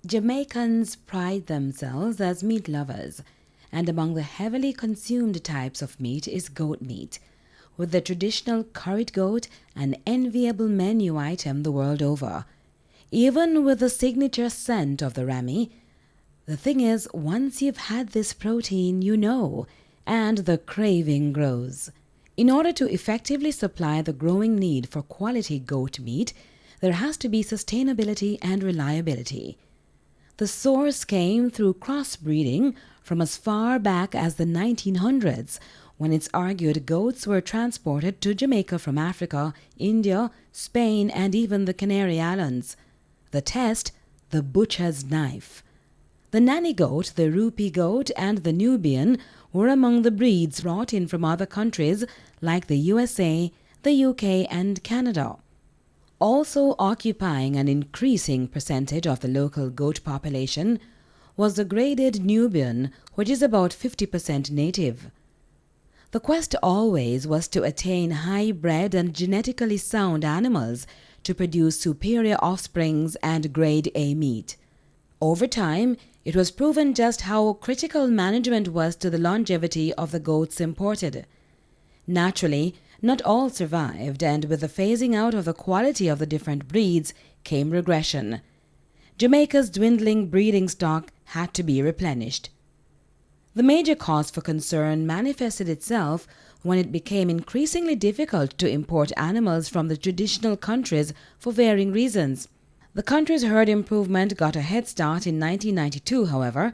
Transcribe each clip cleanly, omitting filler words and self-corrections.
Jamaicans pride themselves as meat lovers, and among the heavily consumed types of meat is goat meat, with the traditional curried goat an enviable menu item the world over. Even with the signature scent of the ramie, the thing is, once you've had this protein, you know, and the craving grows. In order to effectively supply the growing need for quality goat meat, there has to be sustainability and reliability. The source came through crossbreeding from as far back as the 1900s, when it's argued goats were transported to Jamaica from Africa, India, Spain, and even the Canary Islands. The test, the butcher's knife. The nanny goat, the rupee goat, and the Nubian were among the breeds brought in from other countries like the USA, the UK, and Canada. Also occupying an increasing percentage of the local goat population was the graded Nubian, which is about 50% native. The quest always was to attain high-bred and genetically sound animals to produce superior offsprings and grade A meat. Over time, it was proven just how critical management was to the longevity of the goats imported. Naturally, not all survived, and with the phasing out of the quality of the different breeds came regression. Jamaica's dwindling breeding stock had to be replenished. The major cause for concern manifested itself when it became increasingly difficult to import animals from the traditional countries for varying reasons. The country's herd improvement got a head start in 1992, however,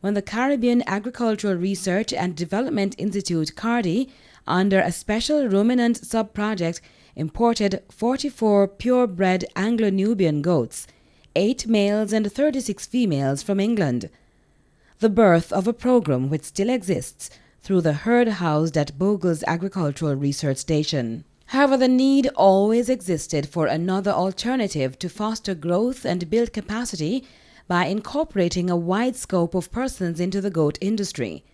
when the Caribbean Agricultural Research and Development Institute (CARDI), under a special ruminant sub-project, imported 44 purebred Anglo-Nubian goats, 8 males and 36 females from England. The birth of a program which still exists through the herd housed at Bogle's Agricultural Research Station. However, the need always existed for another alternative to foster growth and build capacity by incorporating a wide scope of persons into the goat industry.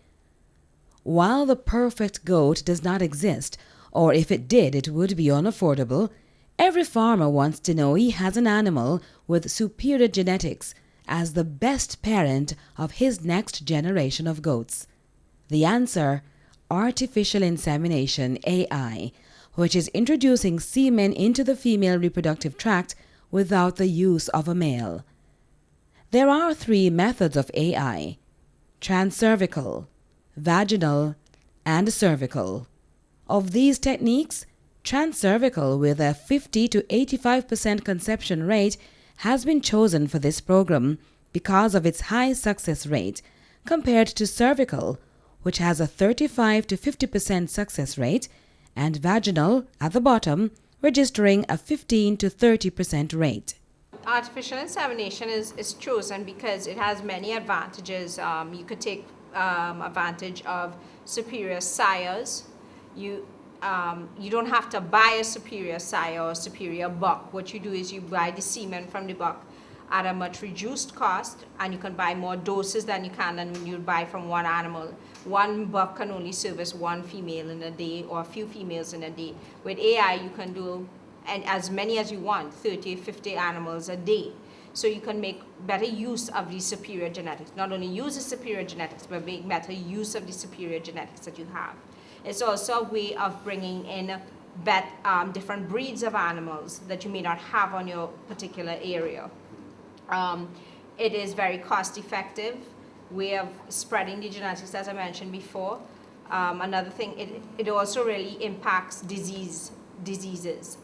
While the perfect goat does not exist, or if it did, it would be unaffordable, every farmer wants to know he has an animal with superior genetics as the best parent of his next generation of goats. The answer: artificial insemination, AI, which is introducing semen into the female reproductive tract without the use of a male. There are 3 methods of AI: transcervical, vaginal, and cervical. Of these techniques, transcervical, with a 50 to 85% conception rate, has been chosen for this program because of its high success rate compared to cervical, which has a 35 to 50% success rate, and vaginal, at the bottom, registering a 15 to 30% rate. Artificial insemination is chosen because it has many advantages. You could take advantage of superior sires. You don't have to buy a superior sire or a superior buck. What you do is you buy the semen from the buck at a much reduced cost, and you can buy more doses than you can when you buy from one animal. One buck can only service one female in a day, or a few females in a day. With AI, you can do as many as you want, 30, 50 animals a day. So you can make better use of the superior genetics. Not only use the superior genetics, but make better use of the superior genetics that you have. It's also a way of bringing in different breeds of animals that you may not have on your particular area. It is very cost-effective way of spreading the genetics, as I mentioned before. Another thing, it also really impacts diseases.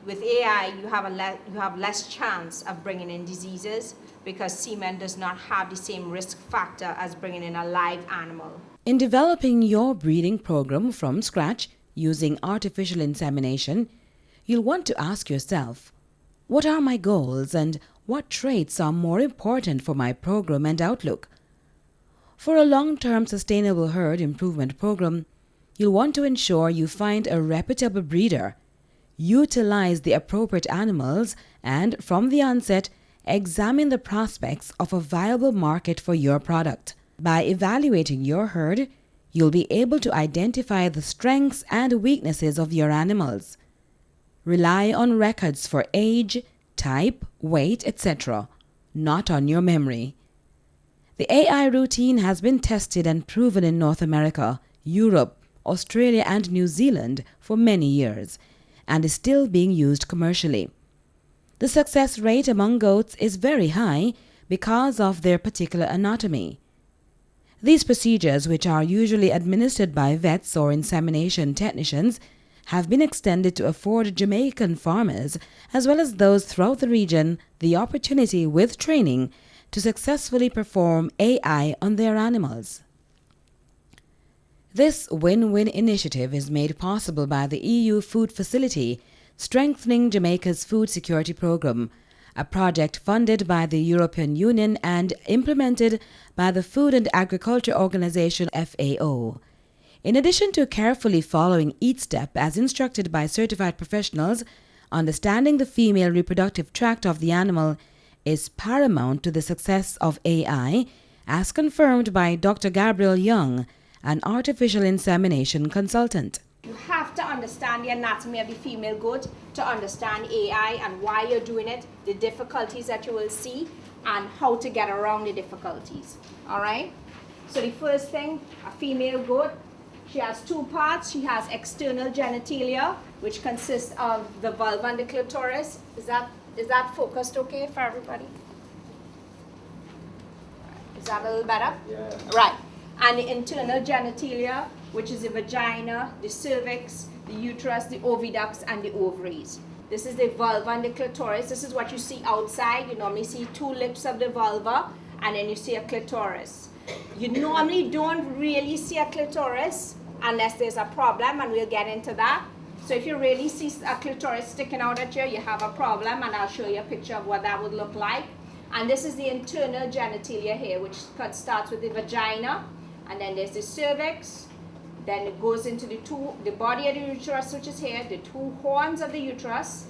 With AI, you have less chance of bringing in diseases because semen does not have the same risk factor as bringing in a live animal. In developing your breeding program from scratch using artificial insemination, you'll want to ask yourself, what are my goals and what traits are more important for my program and outlook? For a long-term sustainable herd improvement program, you'll want to ensure you find a reputable breeder, utilize the appropriate animals, and from the onset, examine the prospects of a viable market for your product. By evaluating your herd, you'll be able to identify the strengths and weaknesses of your animals. Rely on records for age, type, weight, etc. not on your memory. The AI routine has been tested and proven in North America, Europe, Australia, and New Zealand for many years, and is still being used commercially. The success rate among goats is very high because of their particular anatomy. These procedures, which are usually administered by vets or insemination technicians, have been extended to afford Jamaican farmers, as well as those throughout the region, the opportunity with training to successfully perform AI on their animals. This win-win initiative is made possible by the EU Food Facility, strengthening Jamaica's food security program, a project funded by the European Union and implemented by the Food and Agriculture Organization FAO. In addition to carefully following each step as instructed by certified professionals, understanding the female reproductive tract of the animal is paramount to the success of AI, as confirmed by Dr. Gabriel Young, an artificial insemination consultant. You have to understand the anatomy of the female goat to understand AI and why you're doing it, the difficulties that you will see, and how to get around the difficulties. All right? So the first thing, a female goat, she has two parts. She has external genitalia, which consists of the vulva and the clitoris. Is that focused okay for everybody? Is that a little better? Yeah. Right. And the internal genitalia, which is the vagina, the cervix, the uterus, the oviducts, and the ovaries. This is the vulva and the clitoris. This is what you see outside. You normally see two lips of the vulva, and then you see a clitoris. You normally don't really see a clitoris unless there's a problem, and we'll get into that. So if you really see a clitoris sticking out at you, you have a problem, and I'll show you a picture of what that would look like. And this is the internal genitalia here, which starts with the vagina, and then there's the cervix. Then it goes into the body of the uterus, which is here, the two horns of the uterus,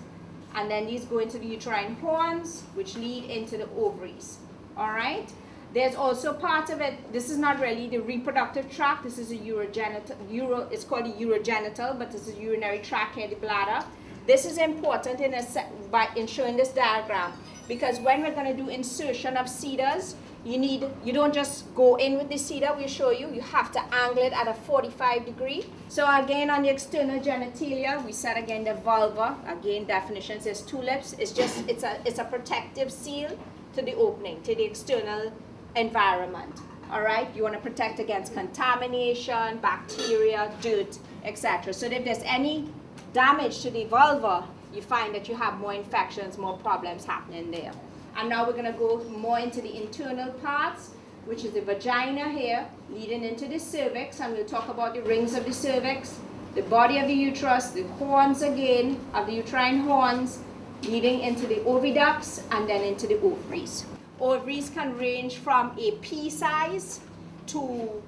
and then these go into the uterine horns, which lead into the ovaries. All right? There's also part of it, this is not really the reproductive tract, this is a urogenital, it's called the urogenital, but this is urinary tract here, the bladder. This is important in showing this diagram, because when we're going to do insertion of seeders, you don't just go in with the seeder, we'll show you, you have to angle it at a 45 degree. So again, on the external genitalia, we said again the vulva, again definition says two lips, it's a protective seal to the opening, to the external environment. All right, you want to protect against contamination, bacteria, dirt, etc. So if there's any damage to the vulva, you find that you have more infections, more problems happening there. And now we're going to go more into the internal parts, which is the vagina here, leading into the cervix, and we'll talk about the rings of the cervix, the body of the uterus, the horns again, of the uterine horns, leading into the oviducts, and then into the ovaries. Ovaries can range from a pea size to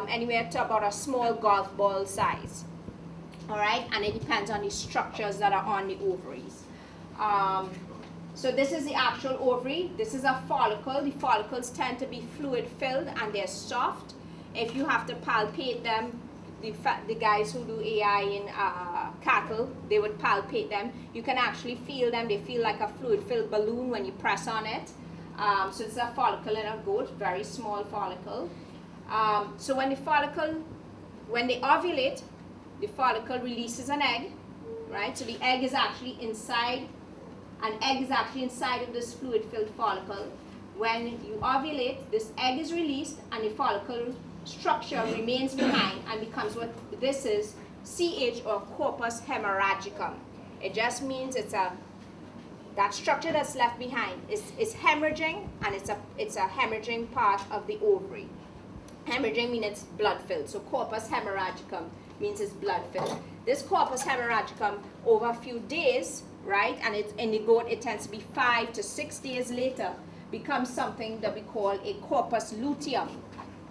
anywhere to about a small golf ball size. All right, and it depends on the structures that are on the ovaries. So this is the actual ovary. This is a follicle. The follicles tend to be fluid filled and they're soft. If you have to palpate them, the guys who do AI in cattle, they would palpate them. You can actually feel them. They feel like a fluid filled balloon when you press on it. So it's a follicle in a goat, very small follicle. So when they ovulate, the follicle releases an egg, right? So the egg is actually inside. An egg is actually inside of this fluid-filled follicle. When you ovulate, this egg is released and the follicle structure remains behind and becomes what this is, CH or corpus hemorrhagicum. It just means that structure that's left behind is hemorrhaging, and it's a hemorrhaging part of the ovary. Hemorrhaging means it's blood-filled, so corpus hemorrhagicum means it's blood-filled. This corpus hemorrhagicum over a few days, right, and in the goat it tends to be 5 to 6 days later, becomes something that we call a corpus luteum.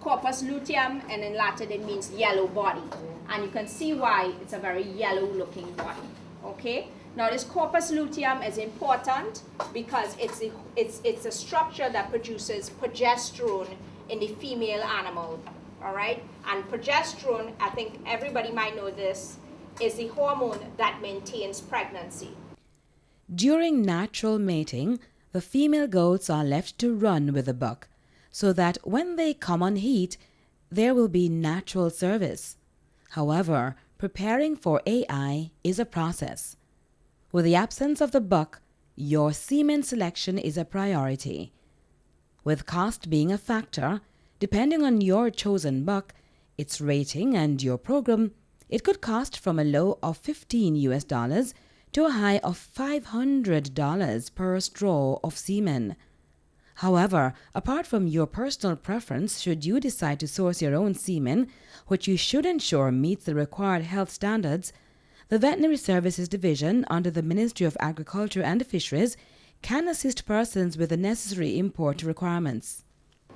Corpus luteum, and in Latin it means yellow body, and you can see why it's a very yellow looking body. Okay, now this corpus luteum is important because it's a structure that produces progesterone in the female animal. All right, and progesterone, I think everybody might know this, is the hormone that maintains pregnancy. During natural mating, the female goats are left to run with the buck, so that when they come on heat, there will be natural service. However, preparing for AI is a process. With the absence of the buck, your semen selection is a priority. With cost being a factor, depending on your chosen buck, its rating and your program, it could cost from a low of $15 to a high of $500 per straw of semen. However, apart from your personal preference, should you decide to source your own semen, which you should ensure meets the required health standards, the Veterinary Services Division under the Ministry of Agriculture and Fisheries can assist persons with the necessary import requirements.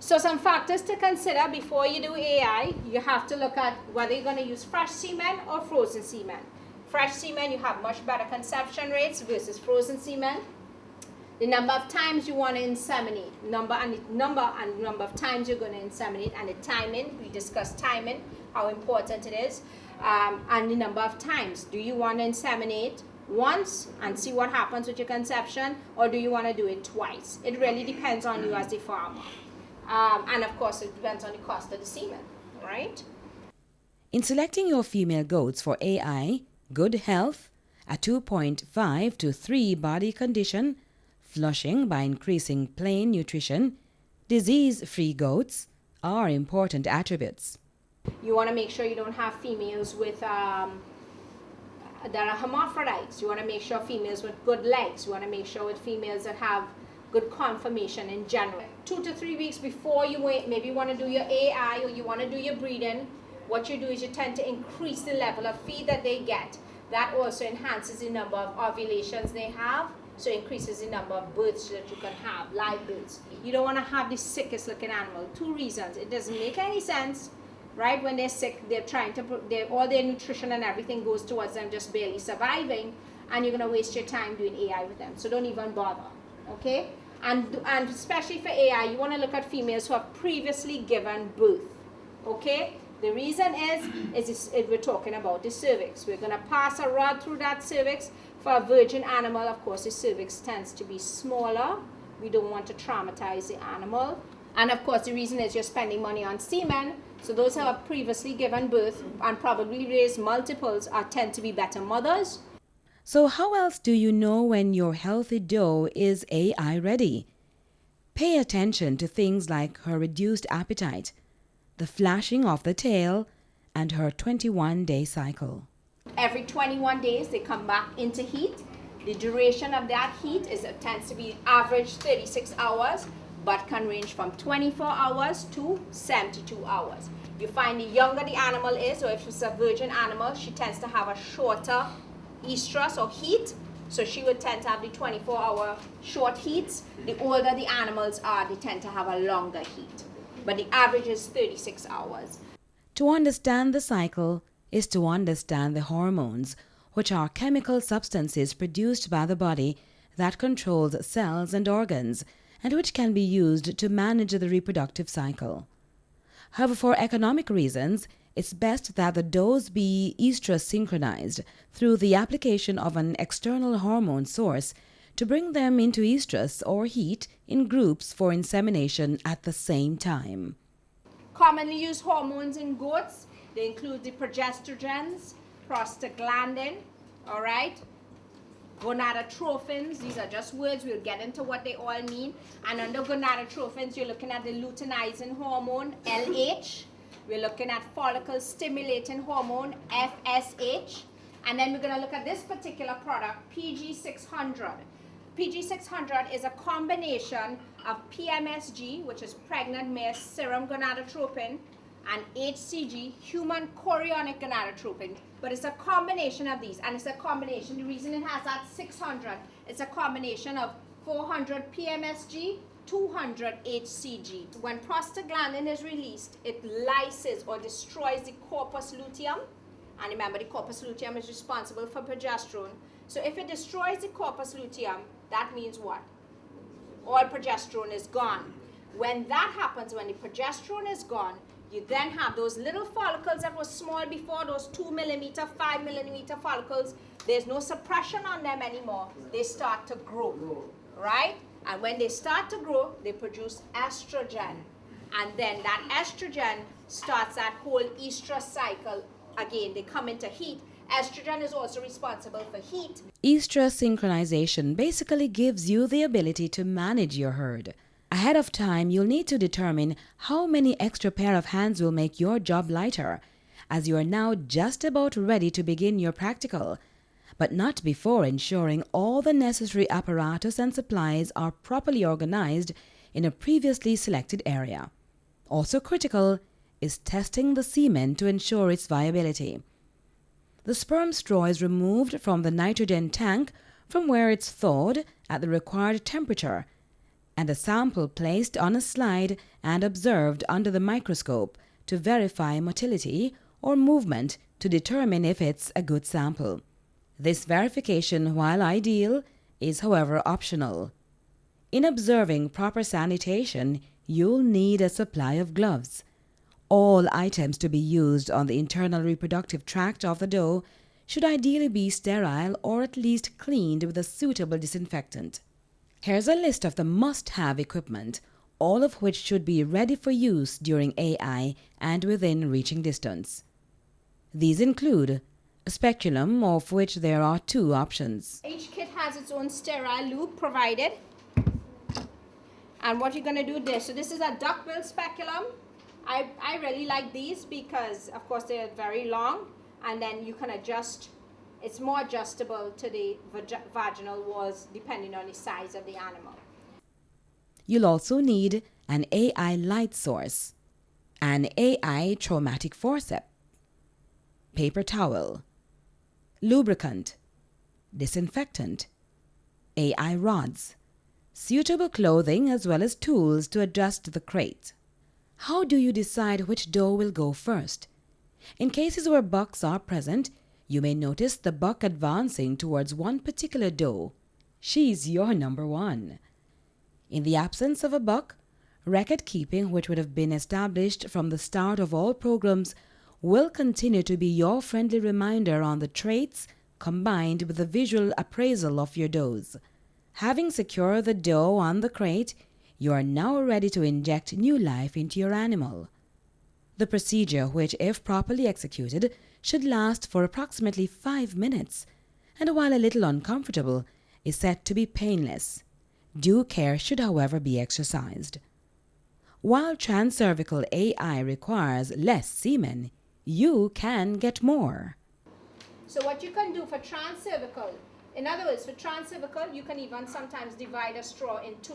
So some factors to consider before you do AI, you have to look at whether you're going to use fresh semen or frozen semen. Fresh semen, you have much better conception rates versus frozen semen. The number of times you want to inseminate, number of times you're going to inseminate, and the timing. We discussed timing, how important it is, and the number of times. Do you want to inseminate once and see what happens with your conception, or do you want to do it twice? It really depends on you as the farmer. And of course, it depends on the cost of the semen, right? In selecting your female goats for AI, good health, a 2.5 to 3 body condition, flushing by increasing plain nutrition, disease-free goats are important attributes. You want to make sure you don't have females with that are hermaphrodites. You want to make sure females with good legs. You want to make sure with females that have good conformation in general. 2 to 3 weeks before you maybe want to do your AI or you want to do your breeding, what you do is you tend to increase the level of feed that they get. That also enhances the number of ovulations they have, so increases the number of births that you can have, live births. You don't want to have the sickest looking animal. 2 reasons. It doesn't make any sense, right? When they're sick, they're trying to, all their nutrition and everything goes towards them just barely surviving, and you're going to waste your time doing AI with them. So don't even bother, okay? And especially for AI, you want to look at females who have previously given birth, okay? The reason is we're talking about the cervix. We're going to pass a rod through that cervix. For a virgin animal, of course, the cervix tends to be smaller. We don't want to traumatize the animal. And of course, the reason is you're spending money on semen. So those who have previously given birth and probably raised multiples tend to be better mothers. So how else do you know when your healthy doe is AI ready? Pay attention to things like her reduced appetite, the flashing of the tail, and her 21-day cycle. Every 21 days, they come back into heat. The duration of that heat tends to be average 36 hours, but can range from 24 hours to 72 hours. You find the younger the animal is, or if it's a virgin animal, she tends to have a shorter estrus or heat, so she would tend to have the 24-hour short heats. The older the animals are, they tend to have a longer heat, but the average is 36 hours. To understand the cycle is to understand the hormones, which are chemical substances produced by the body that controls cells and organs, and which can be used to manage the reproductive cycle. However, for economic reasons, it's best that the does be estrus synchronized through the application of an external hormone source to bring them into estrus or heat in groups for insemination at the same time. Commonly used hormones in goats, they include the progestrogens, prostaglandin, all right, gonadotropins. These are just words. We'll get into what they all mean. And under gonadotropins, you're looking at the luteinizing hormone, LH. We're looking at follicle stimulating hormone, FSH. And then we're going to look at this particular product, PG600. PG600 is a combination of PMSG, which is pregnant male serum gonadotropin, and HCG, human chorionic gonadotropin. But it's a combination of these, and it's a combination. The reason it has that 600, it's a combination of 400 PMSG, 200 HCG. When prostaglandin is released, it lyses or destroys the corpus luteum. And remember, the corpus luteum is responsible for progesterone. So if it destroys the corpus luteum, that means what? All progesterone is gone. When that happens, when the progesterone is gone, you then have those little follicles that were small before, those 2 millimeter, 5 millimeter follicles. There's no suppression on them anymore. They start to grow, right? And when they start to grow, they produce estrogen. And then that estrogen starts that whole estrous cycle again. They come into heat. Estrogen is also responsible for heat. Estrous synchronization basically gives you the ability to manage your herd. Ahead of time, you'll need to determine how many extra pair of hands will make your job lighter, as you are now just about ready to begin your practical, but not before ensuring all the necessary apparatus and supplies are properly organized in a previously selected area. Also critical is testing the semen to ensure its viability. The sperm straw is removed from the nitrogen tank from where it's thawed at the required temperature, and a sample placed on a slide and observed under the microscope to verify motility or movement to determine if it's a good sample. This verification, while ideal, is however optional. In observing proper sanitation, you'll need a supply of gloves. All items to be used on the internal reproductive tract of the doe should ideally be sterile or at least cleaned with a suitable disinfectant. Here's a list of the must-have equipment, all of which should be ready for use during AI and within reaching distance. These include a speculum, of which there are 2 options. Each kit has its own sterile lube provided. And what you're going to do this, so this is a duckbill speculum. I really like these because, of course, they're very long, and then you can adjust. It's more adjustable to the vaginal walls depending on the size of the animal. You'll also need an AI light source, an AI traumatic forceps, paper towel, lubricant, disinfectant, AI rods, suitable clothing as well as tools to adjust the crate. How do you decide which doe will go first? In cases where bucks are present, you may notice the buck advancing towards one particular doe. She's your number 1. In the absence of a buck, record keeping, which would have been established from the start of all programs, will continue to be your friendly reminder on the traits combined with the visual appraisal of your does. Having secured the doe on the crate, you are now ready to inject new life into your animal. The procedure, which if properly executed, should last for approximately 5 minutes, and while a little uncomfortable, is said to be painless. Due care should, however, be exercised. While transcervical AI requires less semen, you can get more. So what you can do for transcervical, in other words, for transcervical, you can even sometimes divide a straw in 2.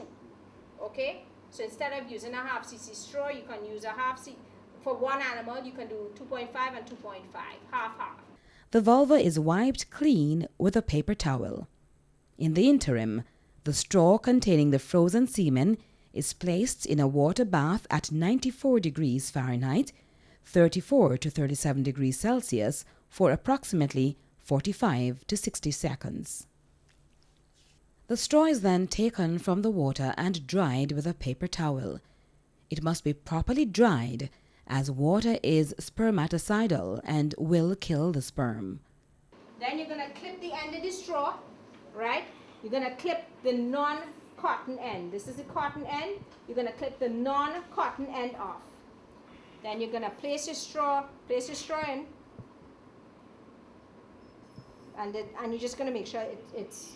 Okay? So instead of using a half cc straw, you can use a half cc. For one animal, you can do 2.5 and 2.5, half-half. The vulva is wiped clean with a paper towel. In the interim, the straw containing the frozen semen is placed in a water bath at 94 degrees Fahrenheit, 34 to 37 degrees Celsius for approximately 45 to 60 seconds. The straw is then taken from the water and dried with a paper towel. It must be properly dried, as water is spermaticidal and will kill the sperm. Then you're going to clip the end of the straw, right? You're going to clip the non-cotton end. This is the cotton end. You're going to clip the non-cotton end off. Then you're going to place your straw in, and you're just going to make sure it's